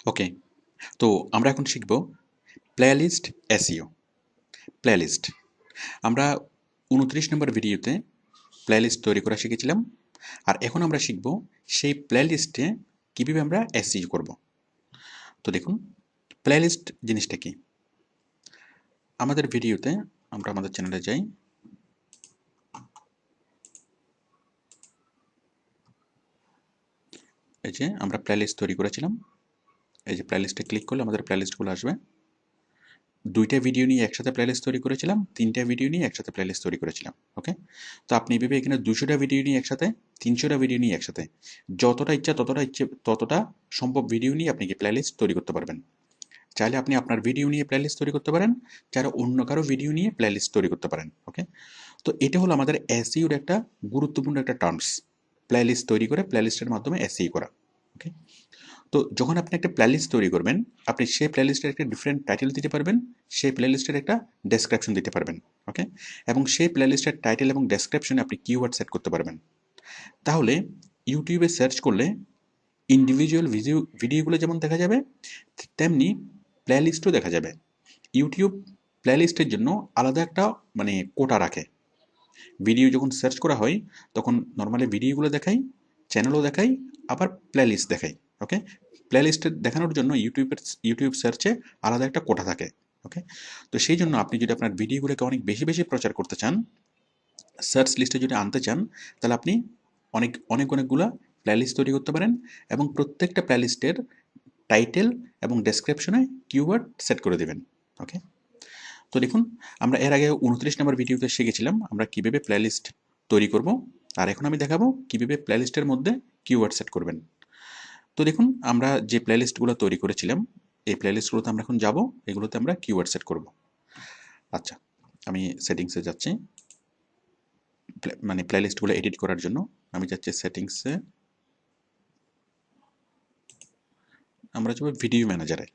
ওকে, তো আমরা এখন শিখব প্লেলিস্ট এসইও। প্লেলিস্ট আমরা 29 নম্বর ভিডিওতে প্লেলিস্ট তৈরি করা শিখেছিলাম, আর এখন আমরা শিখব সেই প্লেলিস্টে কীভাবে আমরা এসইও করব। তো দেখুন, প্লেলিস্ট জিনিসটা কি। আমাদের ভিডিওতে আমরা আমাদের চ্যানেলে যাই, এই যে আমরা প্লেলিস্ট তৈরি করেছিলাম, এই যে প্লেলিস্টে ক্লিক করলে আমাদের প্লেলিস্টগুলো আসবে। 2টা ভিডিও নিয়ে একসাথে প্লেলিস্ট তৈরি করেছিলাম, 3টা ভিডিও নিয়ে একসাথে প্লেলিস্ট তৈরি করেছিলাম। ওকে, তো আপনি এভাবে এখানে 200টা ভিডিও নিয়ে একসাথে, 300টা ভিডিও নিয়ে একসাথে, যতটা ইচ্ছা ততটা সম্ভব ভিডিও নিয়ে আপনি কি প্লেলিস্ট তৈরি করতে পারবেন। চাইলে আপনি আপনার ভিডিও নিয়ে প্লেলিস্ট তৈরি করতে পারেন, চাইলে অন্য কারো ভিডিও নিয়ে প্লেলিস্ট তৈরি করতে পারেন। ওকে, তো এটা হলো আমাদের এসইওর একটা গুরুত্বপূর্ণ একটা টার্মস, প্লেলিস্ট তৈরি করে প্লেলিস্টের মাধ্যমে এসইও করা। ওকে, তো যখন আপনি একটা প্লেলিস্ট তৈরি করবেন, আপনি সেই প্লেলিস্টের একটা ডিফারেন্ট টাইটেল দিতে পারবেন, সেই প্লেলিস্টের একটা ডেসক্রিপশন দিতে পারবেন। ওকে, এবং সেই প্লেলিস্টের টাইটেল এবং ডেসক্রিপশনে আপনি কিওয়ার্ড সেট করতে পারবেন। তাহলে ইউটিউবে সার্চ করলে ইন্ডিভিজুয়াল ভিডিওগুলো যেমন দেখা যাবে, ঠিক তেমনি প্লেলিস্টও দেখা যাবে। ইউটিউব প্লেলিস্টের জন্য আলাদা একটা মানে কোটা রাখে। ভিডিও যখন সার্চ করা হয় তখন নর্মালি ভিডিওগুলো দেখাই, চ্যানেলও দেখাই, আবার প্লেলিস্ট দেখাই। ওকে, প্লেলিস্টে দেখানোর জন্য ইউটিউব সার্চে আলাদা একটা কোটা থাকে। ওকে, তো সেই জন্য আপনি যদি আপনার ভিডিওগুলোকে অনেক বেশি বেশি প্রচার করতে চান, সার্চ লিস্টে যদি আনতে চান, তাহলে আপনি অনেকগুলা প্লেলিস্ট তৈরি করতে পারেন, এবং প্রত্যেকটা প্লেলিস্টের টাইটেল এবং ডেসক্রিপশনে কিওয়ার্ড সেট করে দেবেন। ওকে, তো দেখুন, আমরা এর আগে 29 নম্বর ভিডিওতে শিখেছিলাম আমরা কীভাবে প্লেলিস্ট তৈরি করব, আর এখন আমি দেখাবো কীভাবে প্লেলিস্টের মধ্যে কিওয়ার্ড সেট করবেন। তো দেখুন, আমরা যে প্লেলিস্টগুলো তৈরি করেছিলাম, এই প্লেলিস্টগুলোতে আমরা এখন যাব, এগুলোতে আমরা কিওয়ার্ড সেট করব। আচ্ছা, আমি সেটিংসে যাচ্ছি, মানে প্লেলিস্টগুলো এডিট করার জন্য আমি যাচ্ছি সেটিংসে, আমরা যাবো ভিডিও ম্যানেজারে।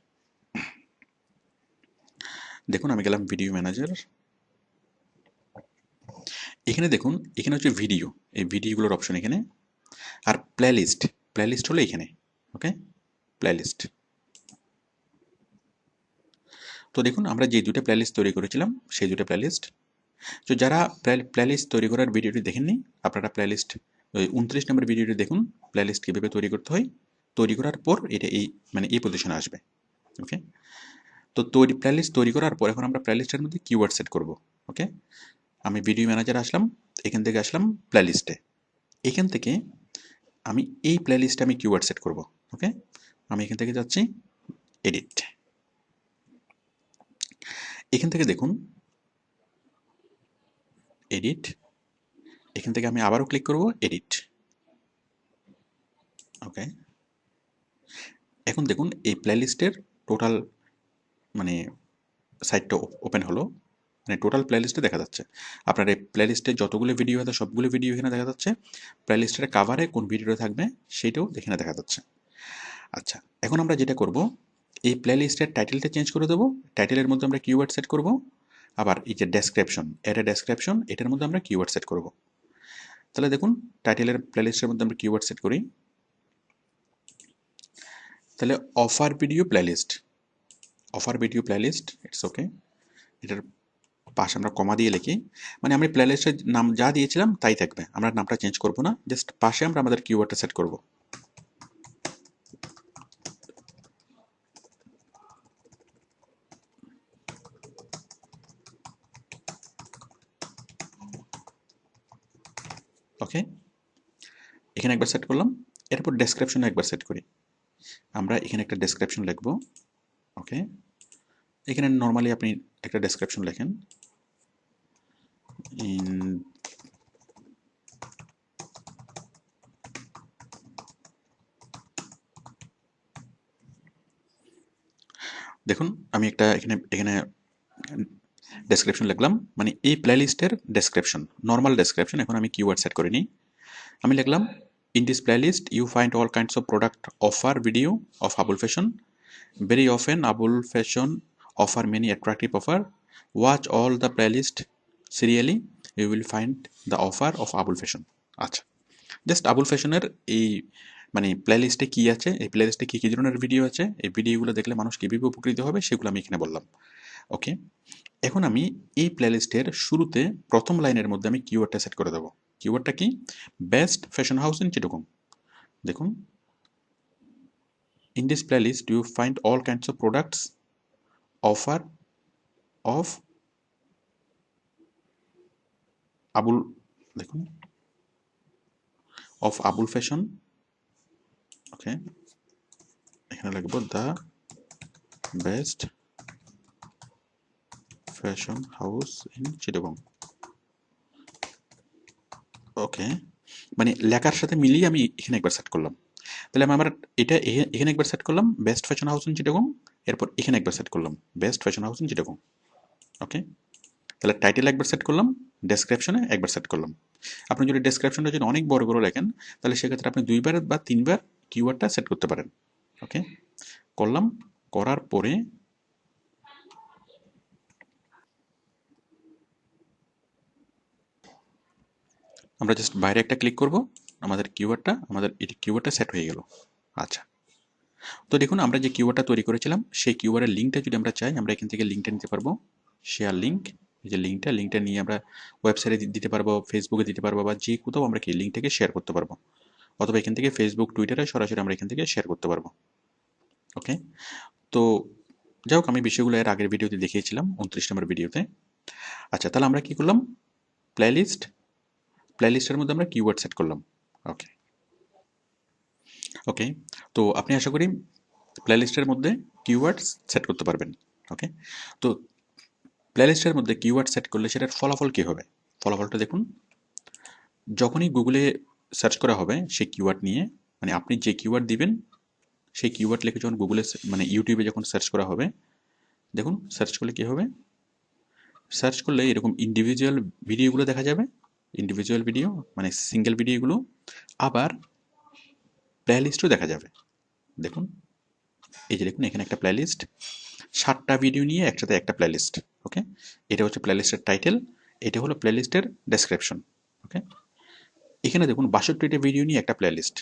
দেখুন, আমি গেলাম ভিডিও ম্যানেজার। এখানে দেখুন, এখানে হচ্ছে ভিডিও, এই ভিডিওগুলোর অপশন এখানে, আর প্লেলিস্ট, প্লেলিস্ট হলো এখানে। ওকে, প্লেলিস্ট। তো দেখুন, আমরা যে দুটো প্লেলিস্ট তৈরি করেছিলাম সেই দুটো প্লেলিস্ট, তো যারা প্লেলিস্ট তৈরি করার ভিডিওটি দেখেননি, আপনারা প্লেলিস্ট ওই 29 নম্বর ভিডিওটি দেখুন, প্লেলিস্ট কীভাবে তৈরি করতে হয়। তৈরি করার পর এটা এই মানে এই পজিশনে আসবে। ওকে, তো প্লেলিস্ট তৈরি করার পর এখন আমরা প্লেলিস্টের মধ্যে কিওয়ার্ড সেট করব। ওকে, আমি ভিডিও ম্যানেজার আসলাম, এখান থেকে আসলাম প্লেলিস্টে, এখান থেকে আমি এই প্লেলিস্টে আমি কিওয়ার্ড সেট করব। ওকে, আমি এখান থেকে যাচ্ছি এডিট, এখান থেকে দেখুন এডিট, এখান থেকে আমি আবারও ক্লিক করব এডিট। ওকে, এখন দেখুন এই প্লেলিস্টের টোটাল মানে সাইটটা ওপেন হলো, মানে টোটাল প্লেলিস্টে দেখা যাচ্ছে। আপনার এই প্লেলিস্টে যতগুলো ভিডিও আছে সবগুলো ভিডিও এখানে দেখা যাচ্ছে, প্লেলিস্টের কাভারে কোন ভিডিওটা থাকবে সেটাও এখানে দেখা যাচ্ছে। আচ্ছা, এখন আমরা যেটা করব, এই প্লেলিস্টের টাইটেলটা চেঞ্জ করে দেবো, টাইটেলের মধ্যে আমরা কিওয়ার্ড সেট করব, আবার এই যে ডেসক্রিপশন, এটা ডেসক্রিপশন, এটার মধ্যে আমরা কিওয়ার্ড সেট করব। তাহলে দেখুন, টাইটেলের প্লেলিস্টের মধ্যে আমরা কিওয়ার্ড সেট করি, তাহলে offer video playlist, offer video playlist, it's okay, এটার পাশে আমরা কমা দিয়ে লিখি, মানে আমি প্লেলিস্টের নাম যা দিয়েছিলাম তাই থাকবে, আমরা নামটা চেঞ্জ করব না, জাস্ট পাশে আমরা আমাদের কিওয়ার্ডটা সেট করব। ওকে, এখানে একবার সেট করলাম, এরপর ডেসক্রিপশনে একবার সেট করি, আমরা এখানে একটা ডেসক্রিপশন লিখব। ওকে, এখানে নর্মালি আপনি একটা ডেসক্রিপশন লেখেন, ইন দেখুন, আমি একটা এখানে এখানে ডেসক্রিপশন লিখলাম, মানে এই প্লেলিস্টের ডেসক্রিপশন, নর্মাল ডেসক্রিপশন। এখন আমি কিওয়ার্ড সেট করে নিই, আমি লিখলাম in this playlist you find all kinds of product offer video of Abul Fashion. Very often Abul Fashion offer many attractive offer. Watch all the playlist serially, you will find the offer of Abul Fashion. আচ্ছা, just Abul ফ্যাশনের এই মানে প্লেলিস্টে কী আছে, এই প্লেলিস্টে কী কী ধরনের video আছে, এই ভিডিওগুলো দেখলে মানুষ কীভাবে উপকৃত হবে সেগুলো আমি এখানে বললাম। ওকে, এখন আমি এই প্লেলিস্টের শুরুতে প্রথম লাইনের মধ্যে আমি কিওয়ার্ডটা সেট করে দেবো। কিওয়ার্ডটা কি? Best fashion house in Chittagong. দেখুন, in this playlist you find all kinds of products offer of Abul, দেখুন, of আবুল ফ্যাশন। ওকে, এখানে লিখব the best fashion house in Chittagong. Okay, মানে লেখার সাথে মিলিয়ে আমি এখানে একবার সেট করলাম। তাহলে আমি আমার এটা এখানে একবার সেট করলাম best fashion house in Chittagong, এরপর এখানে একবার সেট করলাম best fashion house in Chittagong. Okay, তাহলে টাইটেল একবার সেট করলাম, ডেসক্রিপশনে একবার সেট করলাম। আপনি যদি ডেসক্রিপশনটা যদি অনেক বড় করে লেখেন তাহলে সেক্ষেত্রে আপনি 2বার বা 3বার কিওয়ার্ডটা সেট করতে পারেন। ওকে, করলাম, করার পরে আমরা জাস্ট বাইরে একটা ক্লিক করব, আমাদের কিওয়ার্ডটা সেট হয়ে গেল। আচ্ছা, তো দেখুন আমরা যে কিওয়ার্ডটা তৈরি করেছিলাম সেই কিওয়ার্ডের লিঙ্কটা যদি আমরা চাই আমরা এখান থেকে লিঙ্কটা নিতে পারবো। শেয়ার লিঙ্ক, এই যে লিঙ্কটা নিয়ে আমরা ওয়েবসাইটে দিতে পারবো, ফেসবুকে দিতে পারবো, বা যে কোথাও আমরা কি লিঙ্কটাকে শেয়ার করতে পারবো, অথবা এখান থেকে ফেসবুক, টুইটারে সরাসরি আমরা এখান থেকে শেয়ার করতে পারবো। ওকে, তো যাই হোক, আমি বিষয়গুলো এর আগের ভিডিওতে দেখিয়েছিলাম, 29 নম্বর ভিডিওতে। আচ্ছা, তাহলে আমরা কি করলাম, প্লেলিস্টের মধ্যে আমরা কিওয়ার্ড সেট করলাম। ওকে ওকে, তো আপনি আশা করি প্লেলিস্টের মধ্যে কিওয়ার্ড সেট করতে পারবেন। ওকে, তো প্লেলিস্টের মধ্যে কিওয়ার্ড সেট করলে সেটার ফলাফল কী হবে? ফলাফলটা দেখুন, যখনই গুগলে সার্চ করা হবে সেই কিওয়ার্ড নিয়ে, মানে আপনি যে কিওয়ার্ড দিবেন সেই কিওয়ার্ড লিখে যখন গুগলে মানে ইউটিউবে যখন সার্চ করা হবে, দেখুন সার্চ করলে কী হবে, সার্চ করলে এরকম ইন্ডিভিজুয়াল ভিডিওগুলো দেখা যাবে, ইন্ডিভিজুয়াল ভিডিও মানে সিঙ্গেল ভিডিওগুলো, আবার প্লেলিস্টও দেখা যাবে। দেখুন, এই যে দেখুন এখানে একটা প্লেলিস্ট, 7টা ভিডিও নিয়ে একসাথে একটা প্লেলিস্ট। ওকে, এটা হচ্ছে প্লেলিস্টের টাইটেল, এটা হলো প্লেলিস্টের ডেসক্রিপশন। ওকে, এখানে দেখুন 62টা ভিডিও নিয়ে একটা প্লেলিস্ট,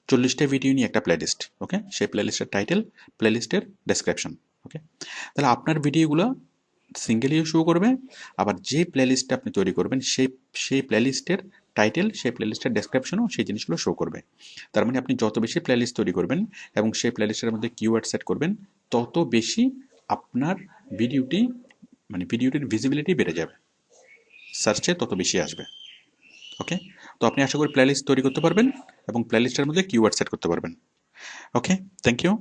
40টা ভিডিও নিয়ে একটা প্লেলিস্ট। ওকে, সেই প্লেলিস্টের টাইটেল, প্লেলিস্টের ডেসক্রিপশন। ওকে, তাহলে আপনার ভিডিওগুলো সিঙ্গেলিও শো করবে, আবার যে প্লেলিস্টটা আপনি তৈরি করবেন সেই প্লেলিস্টের টাইটেল, সেই প্লেলিস্টের ডেসক্রিপশনও সেই জিনিসগুলো শো করবে। তার মানে আপনি যত বেশি প্লেলিস্ট তৈরি করবেন এবং সেই প্লেলিস্টের মধ্যে কিওয়ার্ড সেট করবেন, তত বেশি আপনার ভিডিওটির ভিজিবিলিটি বেড়ে যাবে, সার্চে তত বেশি আসবে। ওকে, তো আপনি আশা করি প্লেলিস্ট তৈরি করতে পারবেন এবং প্লেলিস্টের মধ্যে কিওয়ার্ড সেট করতে পারবেন। ওকে, থ্যাংক ইউ।